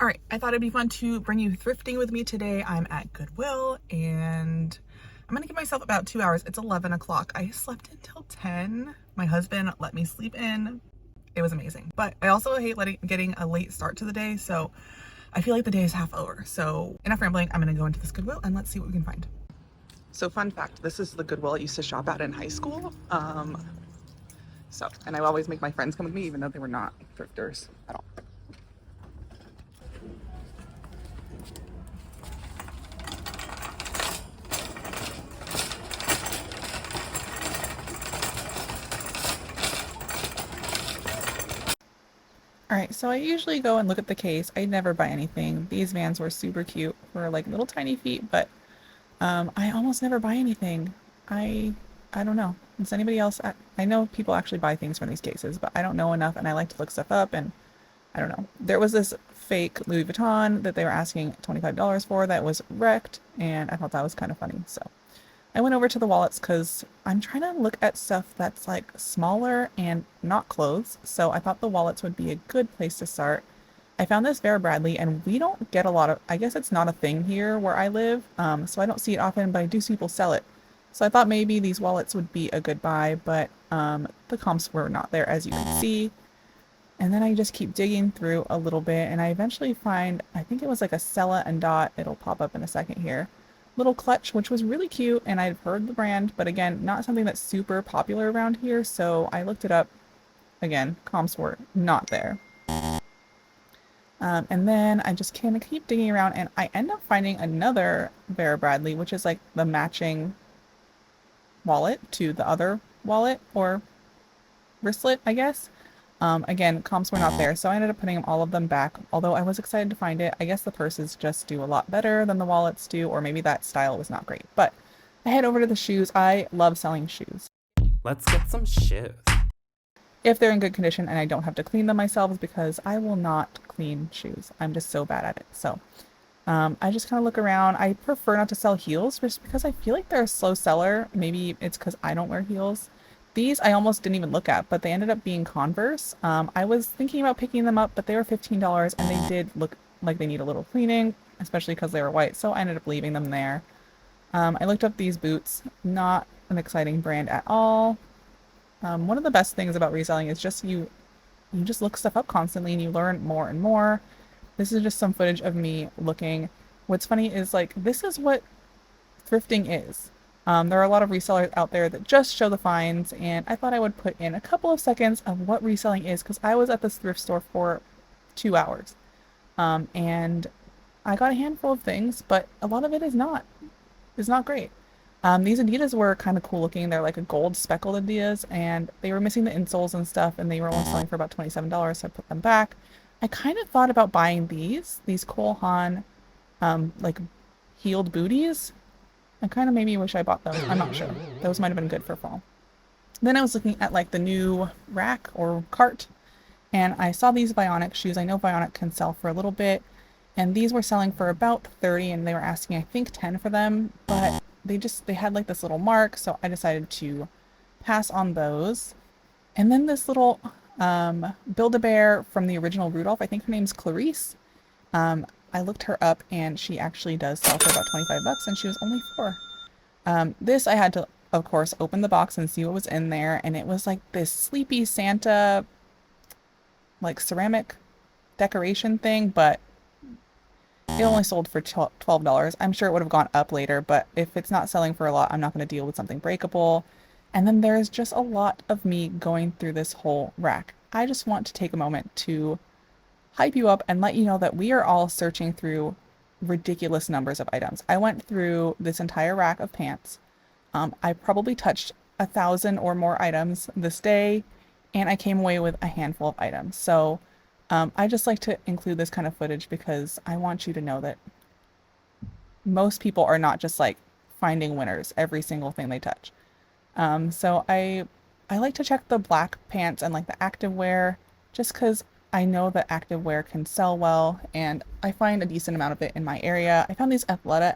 All right, I thought it'd be fun to bring you thrifting with me today. I'm at Goodwill and I'm gonna give myself about 2 hours. It's 11 o'clock. I slept until 10. My husband let me sleep in. It was amazing. But I also hate getting a late start to the day, so I feel like the day is half over. So enough rambling, I'm gonna go into this Goodwill and let's see what we can find. So fun fact, this is the Goodwill I used to shop at in high school. And I always make my friends come with me even though they were not thrifters at all. All right, so I usually go and look at the case. I never buy anything. These vans were super cute for like little tiny feet, but I almost never buy anything. I don't know. Does anybody else? I know people actually buy things from these cases, but I don't know enough, and I like to look stuff up, and I don't know. There was this fake Louis Vuitton that they were asking $25 for that was wrecked, and I thought that was kind of funny. So I went over to the wallets because I'm trying to look at stuff that's like smaller and not clothes. So I thought the wallets would be a good place to start. I found this Vera Bradley and we don't get a lot of, I guess it's not a thing here where I live. So I don't see it often, but I do see people sell it. So I thought maybe these wallets would be a good buy, but the comps were not there as you can see. And then I just keep digging through a little bit and I eventually find, I think it was like a Sella and Dot. It'll pop up in a second here. Little clutch, which was really cute, and I've heard the brand, but again, not something that's super popular around here, so I looked it up. Again, comps were not there. And then I just kind of keep digging around, and I end up finding another Vera Bradley, which is like the matching wallet to the other wallet, or wristlet, I guess. Again, comps were not there, so I ended up putting all of them back, although I was excited to find it. I guess the purses just do a lot better than the wallets do, or maybe that style was not great. But I head over to the shoes. I love selling shoes. Let's get some shoes. If they're in good condition and I don't have to clean them myself, because I will not clean shoes. I'm just so bad at it. So I just kind of look around. I prefer not to sell heels just because I feel like they're a slow seller. Maybe it's because I don't wear heels. These I almost didn't even look at, but they ended up being Converse. I was thinking about picking them up, but they were $15 and they did look like they need a little cleaning, especially because they were white, so I ended up leaving them there. I looked up these boots, not an exciting brand at all. One of the best things about reselling is just you just look stuff up constantly and you learn more and more. This is just some footage of me looking. What's funny is like this is what thrifting is. There are a lot of resellers out there that just show the finds, and I thought I would put in a couple of seconds of what reselling is because I was at this thrift store for 2 hours. And I got a handful of things, but a lot of it is not great. These Adidas were kind of cool looking. They're like a gold speckled Adidas, and they were missing the insoles and stuff, and they were only selling for about $27, so I put them back. I kind of thought about buying these Cole Haan, like heeled booties. I kind of maybe wish I bought those. I'm not sure. Those might have been good for fall. Then I was looking at like the new rack or cart, and I saw these Vionic shoes. I know Vionic can sell for a little bit, and these were selling for about 30, and they were asking I think 10 for them, but they had like this little mark, so I decided to pass on those. And then this little Build-A-Bear from the original Rudolph, I think her name's Clarice. I looked her up and she actually does sell for about 25 bucks and she was only 4. This I had to, of course, open the box and see what was in there, and it was like this sleepy Santa like ceramic decoration thing, but it only sold for $12. I'm sure it would have gone up later, but if it's not selling for a lot, I'm not going to deal with something breakable. And then there's just a lot of me going through this whole rack. I just want to take a moment to hype you up and let you know that we are all searching through ridiculous numbers of items. I went through this entire rack of pants. I probably touched 1,000 or more items this day, and I came away with a handful of items. So I just like to include this kind of footage because I want you to know that most people are not just like finding winners every single thing they touch. So I like to check the black pants and like the activewear just because I know that activewear can sell well, and I find a decent amount of it in my area. I found these Athleta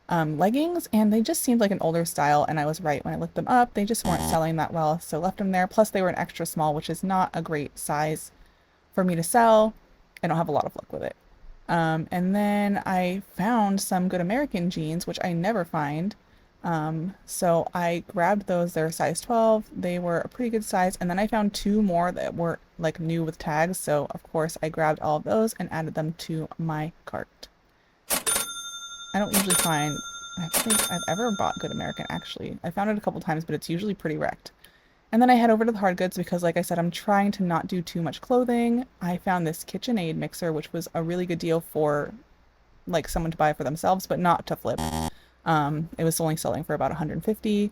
leggings, and they just seemed like an older style, and I was right when I looked them up. They just weren't selling that well, so left them there. Plus, they were an extra small, which is not a great size for me to sell. I don't have a lot of luck with it. And then I found some Good American jeans, which I never find. So I grabbed those. They're size 12. They were a pretty good size. And then I found two more that were like new with tags. So of course I grabbed all of those and added them to my cart. I don't usually find, I don't think I've ever bought Good American actually. I found it a couple times, but it's usually pretty wrecked. And then I head over to the hard goods because, like I said, I'm trying to not do too much clothing. I found this KitchenAid mixer, which was a really good deal for like someone to buy for themselves, but not to flip. It was only selling for about 150.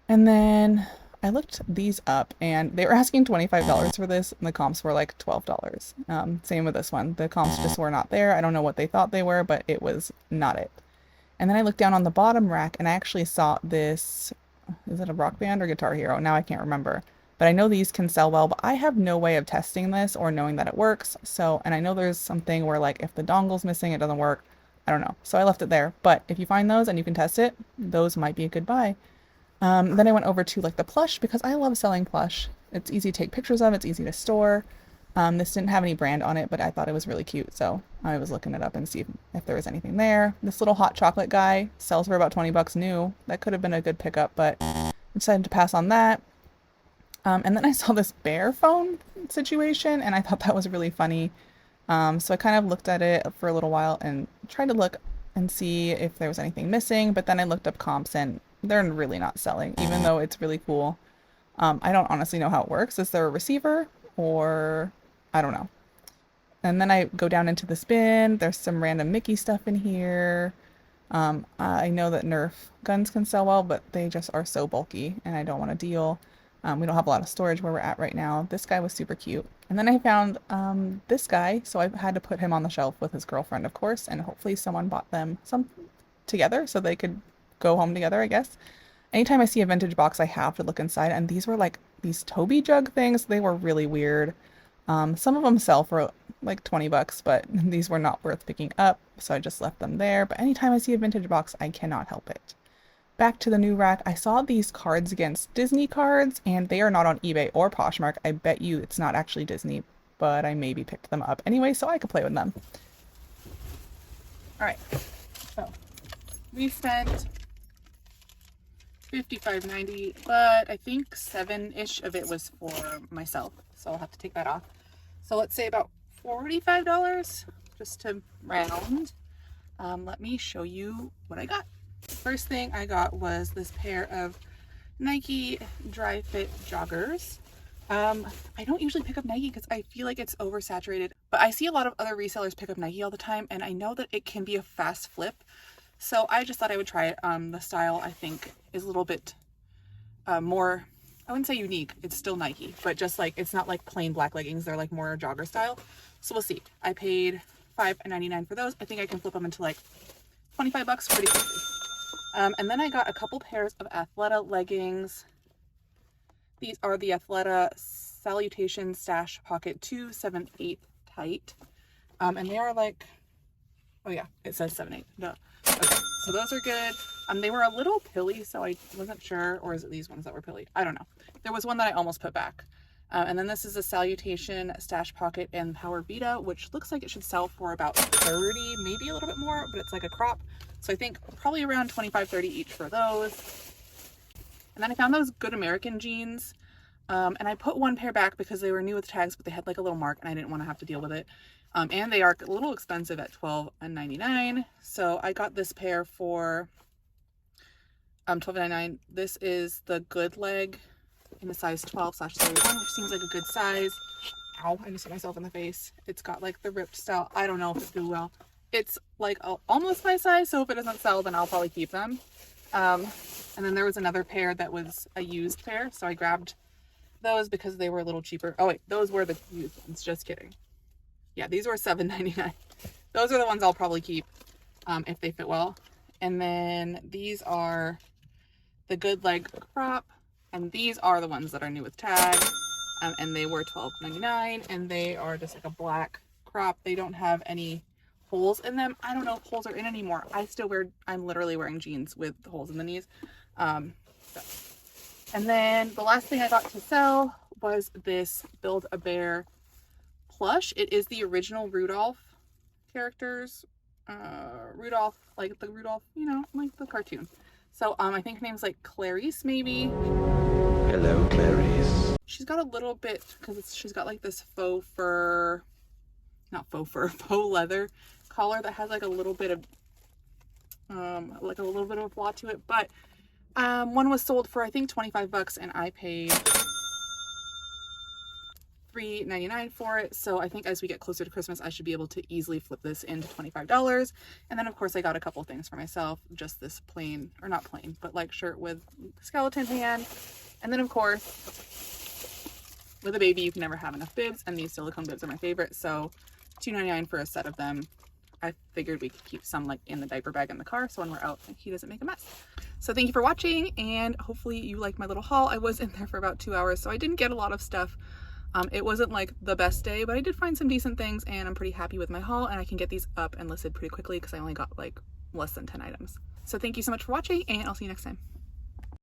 And then I looked these up and they were asking $25 for this and the comps were like $12. Same with this one. The comps just were not there. I don't know what they thought they were, but it was not it. And then I looked down on the bottom rack and I actually saw this, is it a Rock Band or Guitar Hero? Now I can't remember. But I know these can sell well, but I have no way of testing this or knowing that it works. So, and I know there's something where like if the dongle's missing, it doesn't work. I don't know. So I left it there. But if you find those and you can test it, those might be a good buy. Then I went over to like the Plush because I love selling Plush. It's easy to take pictures of, it's easy to store. This didn't have any brand on it, but I thought it was really cute. So I was looking it up and see if there was anything there. This little hot chocolate guy sells for about 20 bucks new. That could have been a good pickup, but I decided to pass on that. And then I saw this bear phone situation and I thought that was really funny. So I kind of looked at it for a little while and tried to look and see if there was anything missing, but then I looked up comps and they're really not selling, even though it's really cool. I don't honestly know how it works. Is there a receiver or I don't know. And then I go down into this bin. There's some random Mickey stuff in here. I know that Nerf guns can sell well, but they just are so bulky and I don't want to deal. We don't have a lot of storage where we're at right now. This guy was super cute. And then I found this guy, so I had to put him on the shelf with his girlfriend, of course, and hopefully someone bought them some together so they could go home together, I guess. Anytime I see a vintage box, I have to look inside, and these were like these Toby jug things. They were really weird. Some of them sell for like 20 bucks, but these were not worth picking up, so I just left them there. But anytime I see a vintage box, I cannot help it. Back to the new rack, I saw these Cards Against Disney cards, and they are not on eBay or Poshmark. I bet you it's not actually Disney, but I maybe picked them up anyway so I could play with them. All right, so we spent $55.90, but I think $7-ish of it was for myself, so I'll have to take that off. So let's say about $45 just to round. Let me show you what I got. First thing I got was this pair of Nike Dry Fit joggers. I don't usually pick up Nike because I feel like it's oversaturated, but I see a lot of other resellers pick up Nike all the time, and I know that it can be a fast flip. So I just thought I would try it. The style I think is a little bit more, I wouldn't say unique, it's still Nike, but just like, it's not like plain black leggings, they're like more jogger style. So we'll see. I paid $5.99 for those. I think I can flip them into like 25 bucks pretty quickly. And then I got a couple pairs of Athleta leggings. These are the Athleta Salutation Stash Pocket 2 7/8 tight. And they are like, oh yeah, it says 7/8. Duh. Okay, so those are good. They were a little pilly, so I wasn't sure, or is it these ones that were pilly? I don't know. There was one that I almost put back. And then this is a Salutation Stash Pocket and Power Vita, which looks like it should sell for about 30, maybe a little bit more, but it's like a crop. So I think probably around 25, 30 each for those. And then I found those Good American jeans. And I put one pair back because they were new with tags, but they had like a little mark and I didn't want to have to deal with it. And they are a little expensive at $12.99. So I got this pair for $12.99. This is the Good Leg in a size 12/31, which seems like a good size. Ow, I just hit myself in the face. It's got like the ripped style. I don't know if it do well. It's like almost my size, so if it doesn't sell, then I'll probably keep them. And then there was another pair that was a used pair, so I grabbed those because they were a little cheaper. Oh wait, those were the used ones, just kidding. Yeah, these were $7.99. Those are the ones I'll probably keep if they fit well. And then these are the Good Leg crop, and these are the ones that are new with tag. And they were $12.99, and they are just like a black crop. They don't have any holes in them. I don't know if holes are in anymore. I'm literally wearing jeans with holes in the knees. And then the last thing I got to sell was this Build-A-Bear plush. It is the original Rudolph. characters. Rudolph, like the Rudolph, you know, like the cartoon. So I think her name's like Clarice, maybe. Hello, Clarice. She's got a little bit, because she's got like this faux fur, not faux fur, faux leather collar that has like a little bit of a flaw to it. But one was sold for I think 25 bucks and I paid $3.99 for it. So I think as we get closer to Christmas, I should be able to easily flip this into $25. And then of course I got a couple things for myself, just this plain, or not plain, but like shirt with skeleton hand. And then of course, with a baby, you can never have enough bibs, and these silicone bibs are my favorite. So $2.99 for a set of them. I figured we could keep some like in the diaper bag in the car, so when we're out, he doesn't make a mess. So thank you for watching, and hopefully you like my little haul. I was in there for about 2 hours, so I didn't get a lot of stuff. It wasn't like the best day, but I did find some decent things, and I'm pretty happy with my haul, and I can get these up and listed pretty quickly because I only got like less than 10 items. So thank you so much for watching, and I'll see you next time.